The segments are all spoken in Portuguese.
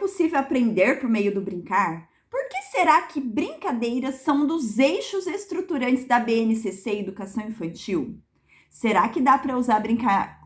possível aprender por meio do brincar? Por que será que brincadeiras são um dos eixos estruturantes da BNCC Educação Infantil? Será que dá para usar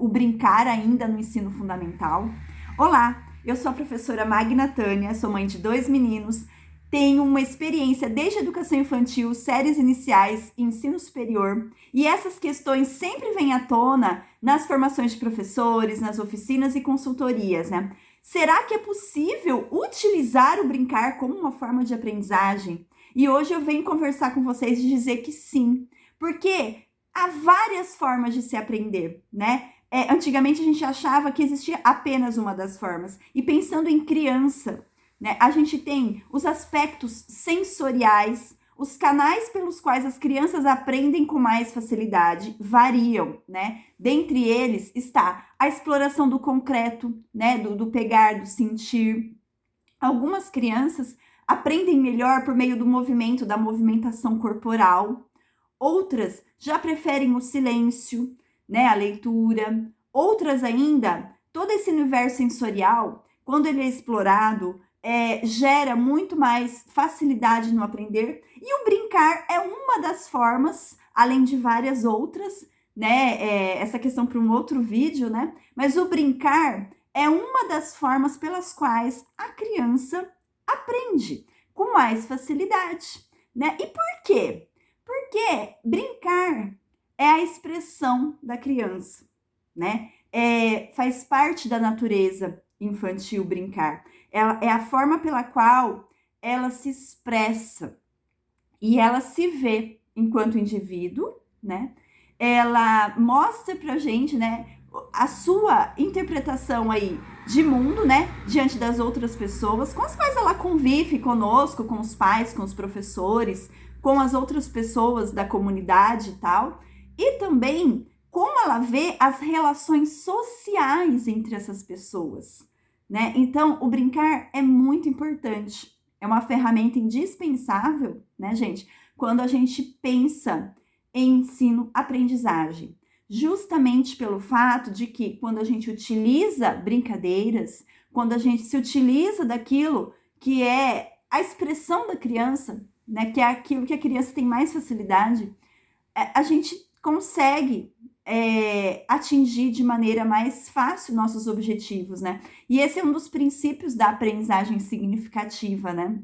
o brincar ainda no ensino fundamental? Olá, eu sou a professora Magna Tânia, sou mãe de 2 meninos, tenho uma experiência desde educação infantil, séries iniciais e ensino superior, e essas questões sempre vêm à tona nas formações de professores, nas oficinas e consultorias, né? Será que é possível utilizar o brincar como uma forma de aprendizagem? E hoje eu venho conversar com vocês e dizer que sim, porque há várias formas de se aprender, né? Antigamente a gente achava que existia apenas uma das formas. E pensando em criança, né, a gente tem os aspectos sensoriais, os canais pelos quais as crianças aprendem com mais facilidade variam, né? Dentre eles está a exploração do concreto, né? Do pegar, do sentir. Algumas crianças aprendem melhor por meio do movimento, da movimentação corporal. Outras já preferem o silêncio, né? A leitura. Outras ainda, todo esse universo sensorial, quando ele é explorado, gera muito mais facilidade no aprender, e o brincar é uma das formas, além de várias outras, né? Essa questão para um outro vídeo, né? Mas o brincar é uma das formas pelas quais a criança aprende com mais facilidade, né? E por quê? Porque brincar é a expressão da criança, né? Faz parte da natureza infantil brincar. É a forma pela qual ela se expressa e ela se vê enquanto indivíduo, né? Ela mostra pra gente, né, a sua interpretação aí de mundo, né, diante das outras pessoas com as quais ela convive conosco, com os pais, com os professores, com as outras pessoas da comunidade e tal, e também como ela vê as relações sociais entre essas pessoas, né? Então, o brincar é muito importante, é uma ferramenta indispensável, né, gente, quando a gente pensa em ensino-aprendizagem, justamente pelo fato de que quando a gente utiliza brincadeiras, quando a gente se utiliza daquilo que é a expressão da criança, né, que é aquilo que a criança tem mais facilidade, a gente consegue atingir de maneira mais fácil nossos objetivos, né? E esse é um dos princípios da aprendizagem significativa, né?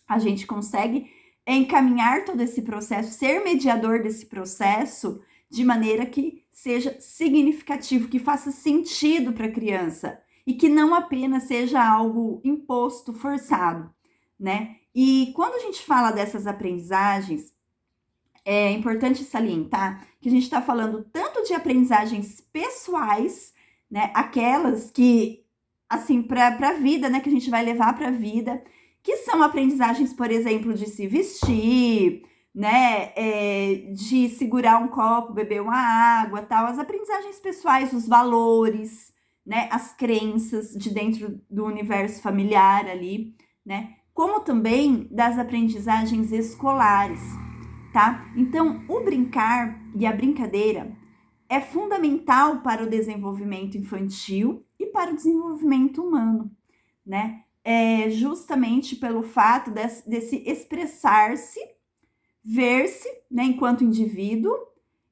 A gente consegue encaminhar todo esse processo, ser mediador desse processo de maneira que seja significativo, que faça sentido para a criança e que não apenas seja algo imposto, forçado, né? E quando a gente fala dessas aprendizagens, é importante salientar que a gente está falando tanto de aprendizagens pessoais, né? Aquelas que, assim, para a vida, né? Que a gente vai levar para a vida, que são aprendizagens, por exemplo, de se vestir, né? De segurar um copo, beber uma água, tal. As aprendizagens pessoais, os valores, né? As crenças de dentro do universo familiar ali, né? Como também das aprendizagens escolares, tá? Então, o brincar e a brincadeira é fundamental para o desenvolvimento infantil e para o desenvolvimento humano, né? Justamente pelo fato desse expressar-se, ver-se, né, enquanto indivíduo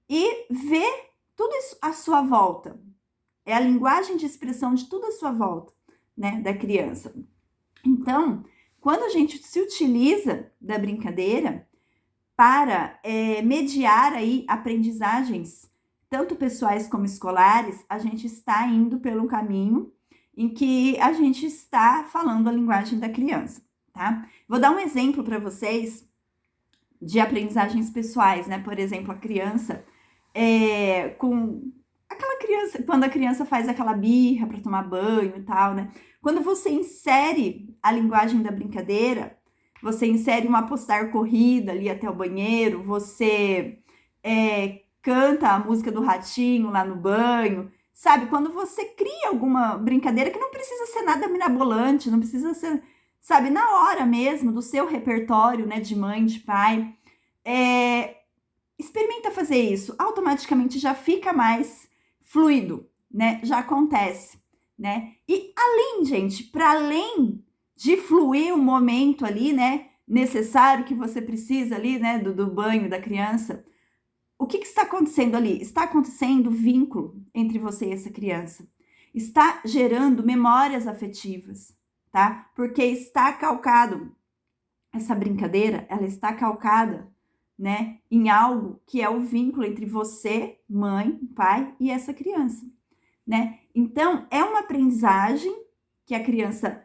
e ver tudo isso à sua volta. É a linguagem de expressão de tudo à sua volta, né, da criança. Então, quando a gente se utiliza da brincadeira para mediar aí aprendizagens, tanto pessoais como escolares, a gente está indo pelo caminho em que a gente está falando a linguagem da criança, tá? Vou dar um exemplo para vocês de aprendizagens pessoais, né? Por exemplo, a criança quando a criança faz aquela birra para tomar banho e tal, né? Quando você insere a linguagem da brincadeira, você insere uma apostar corrida ali até o banheiro, você canta a música do ratinho lá no banho, sabe? Quando você cria alguma brincadeira que não precisa ser nada mirabolante, não precisa ser, sabe, na hora mesmo do seu repertório, né, de mãe, de pai, experimenta fazer isso, automaticamente já fica mais fluido, né? Já acontece, né? E além, gente, para além de fluir o momento ali, né, necessário que você precisa ali, né, do banho da criança. O que está acontecendo ali? Está acontecendo vínculo entre você e essa criança. Está gerando memórias afetivas, tá? Porque está calcado, essa brincadeira, ela está calcada, né, em algo que é o vínculo entre você, mãe, pai e essa criança, né? Então, é uma aprendizagem que a criança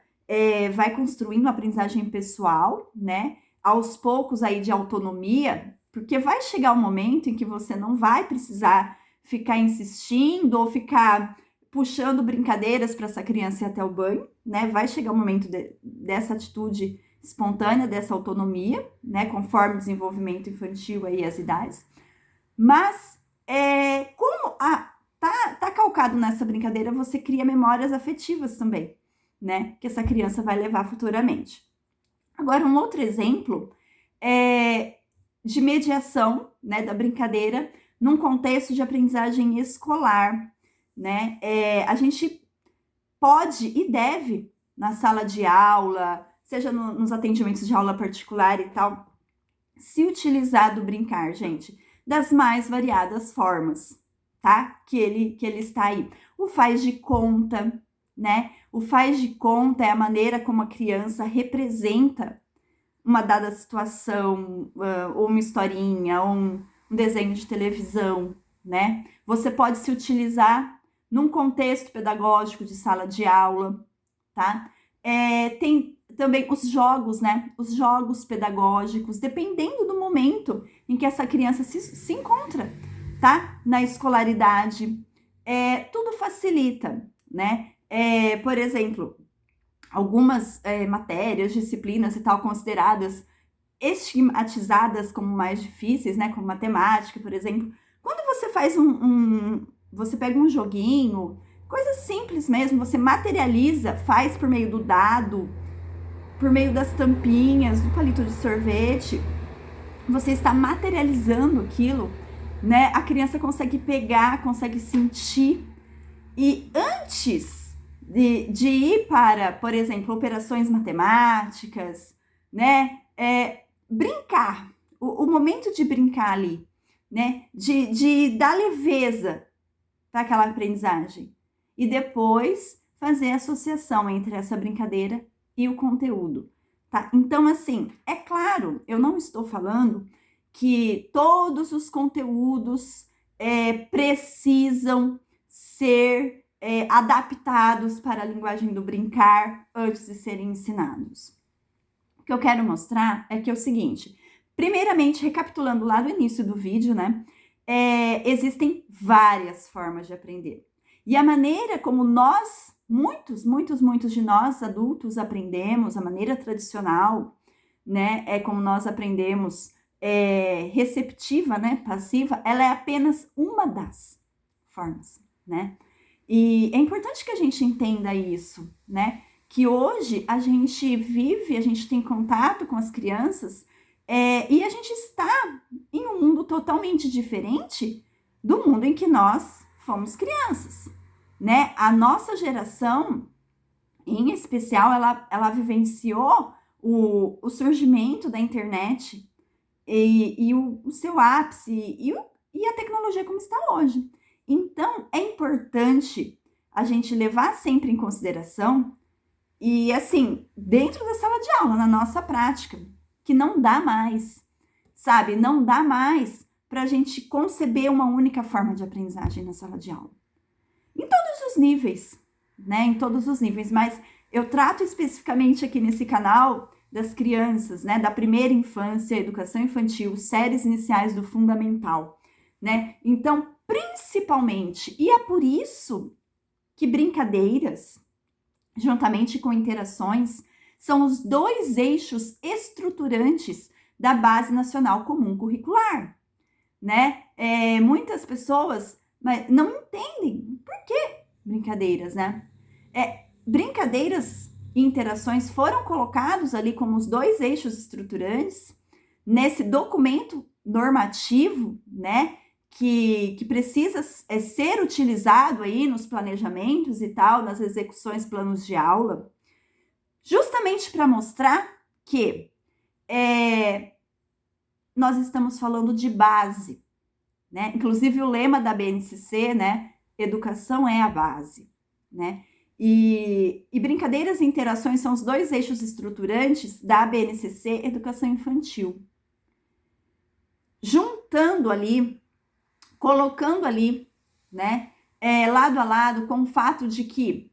vai construindo, uma aprendizagem pessoal, né? Aos poucos aí de autonomia, porque vai chegar um momento em que você não vai precisar ficar insistindo ou ficar puxando brincadeiras para essa criança ir até o banho, né? Vai chegar o momento dessa atitude espontânea, dessa autonomia, né? Conforme o desenvolvimento infantil aí as idades. Mas, como tá calcado nessa brincadeira, você cria memórias afetivas também, né? Que essa criança vai levar futuramente. Agora, um outro exemplo é de mediação, né, da brincadeira num contexto de aprendizagem escolar, né? A gente pode e deve, na sala de aula, seja nos atendimentos de aula particular e tal, se utilizar do brincar, gente, das mais variadas formas, tá? Que ele está aí. O faz de conta, né? O faz de conta é a maneira como a criança representa uma dada situação, ou uma historinha, ou um desenho de televisão, né? Você pode se utilizar num contexto pedagógico de sala de aula, tá? Tem também os jogos, né? Os jogos pedagógicos, dependendo do momento em que essa criança se encontra, tá? Na escolaridade. Tudo facilita, né? Por exemplo, algumas matérias, disciplinas e tal, consideradas estigmatizadas como mais difíceis, né? Como matemática, por exemplo. Quando você faz você pega um joguinho, coisa simples mesmo, você materializa, faz por meio do dado, por meio das tampinhas, do palito de sorvete, você está materializando aquilo, né? A criança consegue pegar, consegue sentir. E antes de ir para, por exemplo, operações matemáticas, né? Brincar, o momento de brincar ali, né? De dar leveza para aquela aprendizagem. E depois fazer a associação entre essa brincadeira e o conteúdo, tá? Então, assim, é claro, eu não estou falando que todos os conteúdos precisam ser adaptados para a linguagem do brincar antes de serem ensinados. O que eu quero mostrar é que é o seguinte, primeiramente, recapitulando lá do início do vídeo, né? Existem várias formas de aprender. E a maneira como nós, muitos de nós adultos aprendemos, a maneira tradicional, né, como nós aprendemos receptiva, né, passiva, ela é apenas uma das formas, né? E é importante que a gente entenda isso, né? Que hoje a gente vive, a gente tem contato com as crianças e a gente está em um mundo totalmente diferente do mundo em que nós fomos crianças, né? A nossa geração, em especial, ela vivenciou o surgimento da internet e o seu ápice e a tecnologia como está hoje. Então, é importante a gente levar sempre em consideração e, assim, dentro da sala de aula, na nossa prática, que não dá mais, sabe? Não dá mais para a gente conceber uma única forma de aprendizagem na sala de aula. Em todos os níveis, né? Em todos os níveis, mas eu trato especificamente aqui nesse canal das crianças, né? Da primeira infância, educação infantil, séries iniciais do fundamental, né? Então, principalmente, e é por isso que brincadeiras, juntamente com interações, são os dois eixos estruturantes da Base Nacional Comum Curricular, né? Muitas pessoas não entendem por que brincadeiras, né? Brincadeiras e interações foram colocados ali como os dois eixos estruturantes nesse documento normativo, né? Que precisa ser utilizado aí nos planejamentos e tal, nas execuções, planos de aula, justamente para mostrar que nós estamos falando de base, né? Inclusive o lema da BNCC, né? Educação é a base, né? E brincadeiras e interações são os dois eixos estruturantes da BNCC Educação Infantil. Juntando ali, colocando ali, né? Lado a lado com o fato de que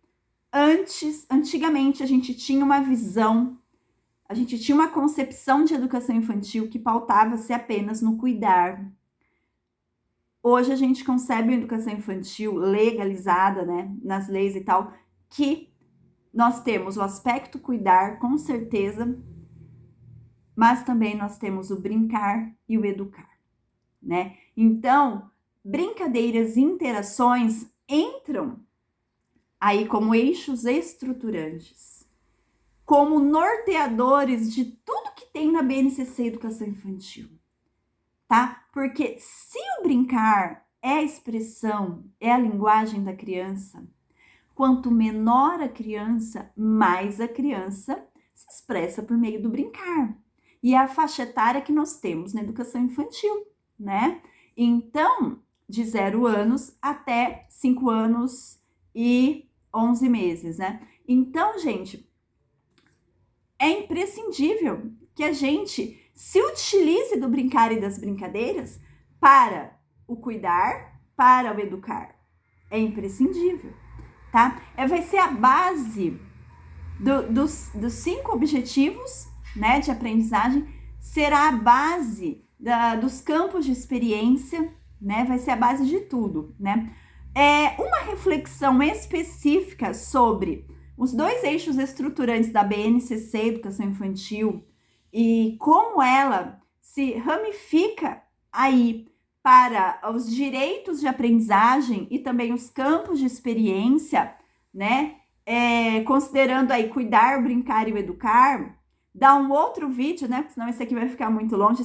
antigamente a gente tinha uma visão, a gente tinha uma concepção de educação infantil que pautava-se apenas no cuidar. Hoje a gente concebe uma educação infantil legalizada, né, nas leis e tal, que nós temos o aspecto cuidar, com certeza, mas também nós temos o brincar e o educar, né? Então, brincadeiras e interações entram aí como eixos estruturantes, como norteadores de tudo que tem na BNCC Educação Infantil, tá? Porque se o brincar é a expressão, é a linguagem da criança, quanto menor a criança, mais a criança se expressa por meio do brincar. E é a faixa etária que nós temos na educação infantil, né? Então, de 0 anos até 5 anos e 11 meses, né? Então, gente, é imprescindível que a gente se utilize do brincar e das brincadeiras para o cuidar, para o educar. É imprescindível, tá? Vai ser a base dos 5 objetivos, né, de aprendizagem, será a base dos campos de experiência, né? Vai ser a base de tudo, né? Uma reflexão específica sobre os 2 eixos estruturantes da BNCC, Educação Infantil, e como ela se ramifica aí para os direitos de aprendizagem e também os campos de experiência, né? Considerando aí cuidar, o brincar e o educar, dá um outro vídeo, né? Porque senão esse aqui vai ficar muito longe.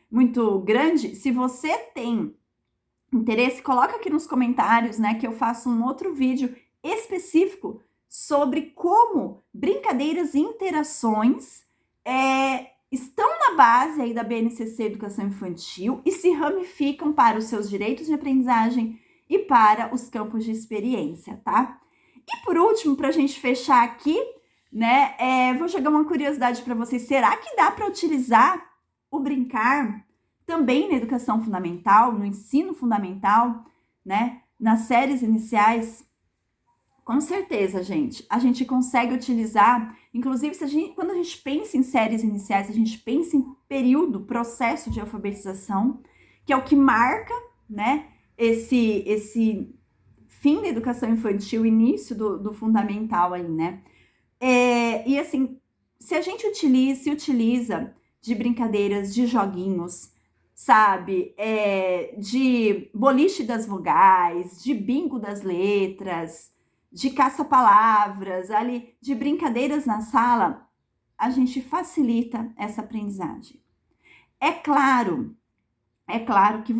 Muito grande, se você tem interesse, coloca aqui nos comentários, né? Que eu faço um outro vídeo específico sobre como brincadeiras e interações estão na base aí da BNCC Educação Infantil e se ramificam para os seus direitos de aprendizagem e para os campos de experiência, tá? E por último, para a gente fechar aqui, né, vou jogar uma curiosidade para vocês. Será que dá para utilizar o brincar também na educação fundamental, no ensino fundamental, né, nas séries iniciais? Com certeza, gente. A gente consegue utilizar, inclusive, quando a gente pensa em séries iniciais, a gente pensa em período, processo de alfabetização, que é o que marca, né, esse fim da educação infantil, início do fundamental aí, né? E assim, se a gente utiliza de brincadeiras, de joguinhos, sabe? De boliche das vogais, de bingo das letras, de caça-palavras, ali, de brincadeiras na sala, a gente facilita essa aprendizagem. É claro que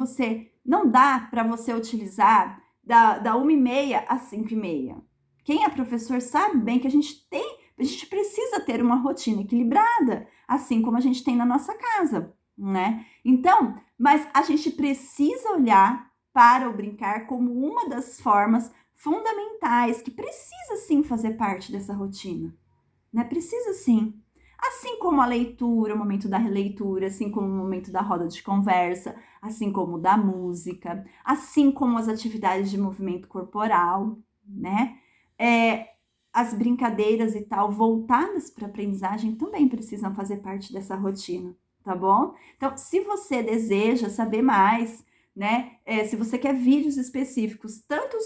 não dá para você utilizar da 1h30 às 5h30. Quem é professor sabe bem que a gente precisa ter uma rotina equilibrada, assim como a gente tem na nossa casa, né? Então, mas a gente precisa olhar para o brincar como uma das formas fundamentais que precisa sim fazer parte dessa rotina, né? Precisa sim. Assim como a leitura, o momento da releitura, assim como o momento da roda de conversa, assim como da música, assim como as atividades de movimento corporal, né? As brincadeiras e tal voltadas para a aprendizagem também precisam fazer parte dessa rotina, tá bom? Então, se você deseja saber mais, né? Se você quer vídeos específicos, tanto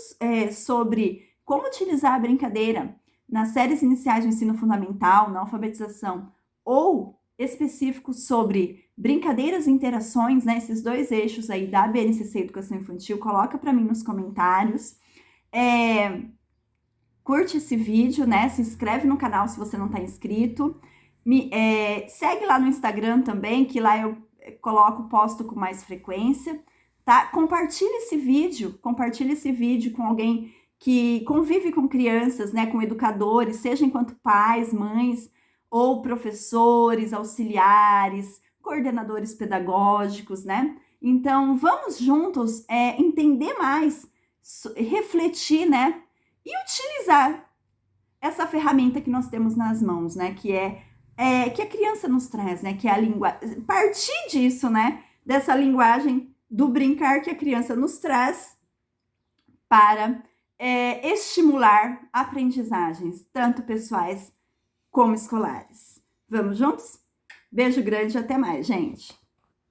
sobre como utilizar a brincadeira nas séries iniciais do ensino fundamental, na alfabetização, ou específicos sobre brincadeiras e interações, né? Esses 2 eixos aí da BNCC Educação Infantil, coloca para mim nos comentários. Curte esse vídeo, né? Se inscreve no canal se você não está inscrito. Segue lá no Instagram também, que lá eu posto com mais frequência, tá? Compartilhe esse vídeo com alguém que convive com crianças, né, com educadores, seja enquanto pais, mães, ou professores, auxiliares, coordenadores pedagógicos, né? Então, vamos juntos entender mais, refletir, né? E utilizar essa ferramenta que nós temos nas mãos, né? Que a criança nos traz, né? Que é a linguagem. Partir disso, né? Dessa linguagem do brincar que a criança nos traz para estimular aprendizagens, tanto pessoais como escolares. Vamos juntos? Beijo grande e até mais, gente!